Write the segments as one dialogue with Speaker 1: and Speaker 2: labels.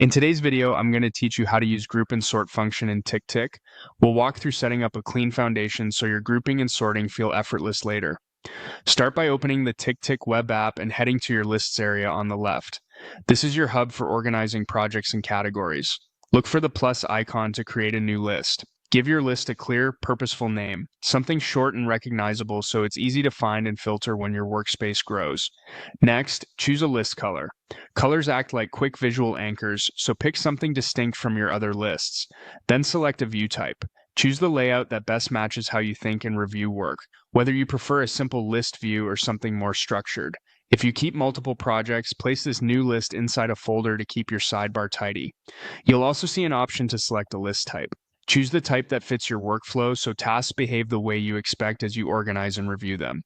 Speaker 1: In today's video, I'm going to teach you how to use group and sort function in TickTick. We'll walk through setting up a clean foundation so your grouping and sorting feel effortless later. Start by opening the TickTick web app and heading to your lists area on the left. This is your hub for organizing projects and categories. Look for the plus icon to create a new list. Give your list a clear, purposeful name, something short and recognizable so it's easy to find and filter when your workspace grows. Next, choose a list color. Colors act like quick visual anchors, so pick something distinct from your other lists. Then select a view type. Choose the layout that best matches how you think and review work, whether you prefer a simple list view or something more structured. If you keep multiple projects, place this new list inside a folder to keep your sidebar tidy. You'll also see an option to select a list type. Choose the type that fits your workflow so tasks behave the way you expect as you organize and review them.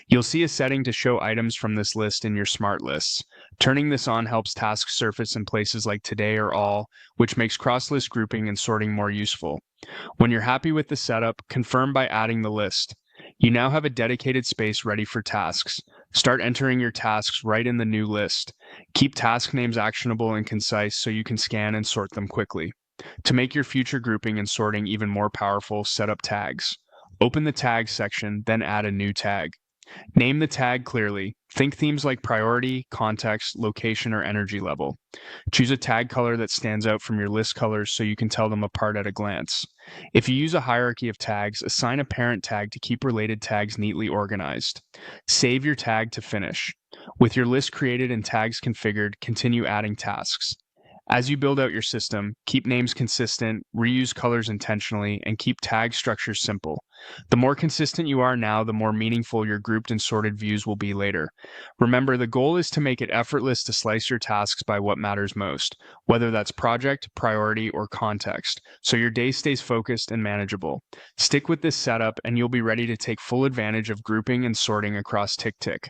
Speaker 1: You'll see a setting to show items from this list in your smart lists. Turning this on helps tasks surface in places like today or all, which makes cross-list grouping and sorting more useful. When you're happy with the setup, confirm by adding the list. You now have a dedicated space ready for tasks. Start entering your tasks right in the new list. Keep task names actionable and concise so you can scan and sort them quickly. To make your future grouping and sorting even more powerful, set up tags. Open the tags section, then add a new tag. Name the tag clearly. Think themes like priority, context, location, or energy level. Choose a tag color that stands out from your list colors so you can tell them apart at a glance. If you use a hierarchy of tags, assign a parent tag to keep related tags neatly organized. Save your tag to finish. With your list created and tags configured, continue adding tasks. As you build out your system, keep names consistent, reuse colors intentionally, and keep tag structures simple. The more consistent you are now, the more meaningful your grouped and sorted views will be later. Remember, the goal is to make it effortless to slice your tasks by what matters most, whether that's project, priority, or context, so your day stays focused and manageable. Stick with this setup, and you'll be ready to take full advantage of grouping and sorting across TickTick.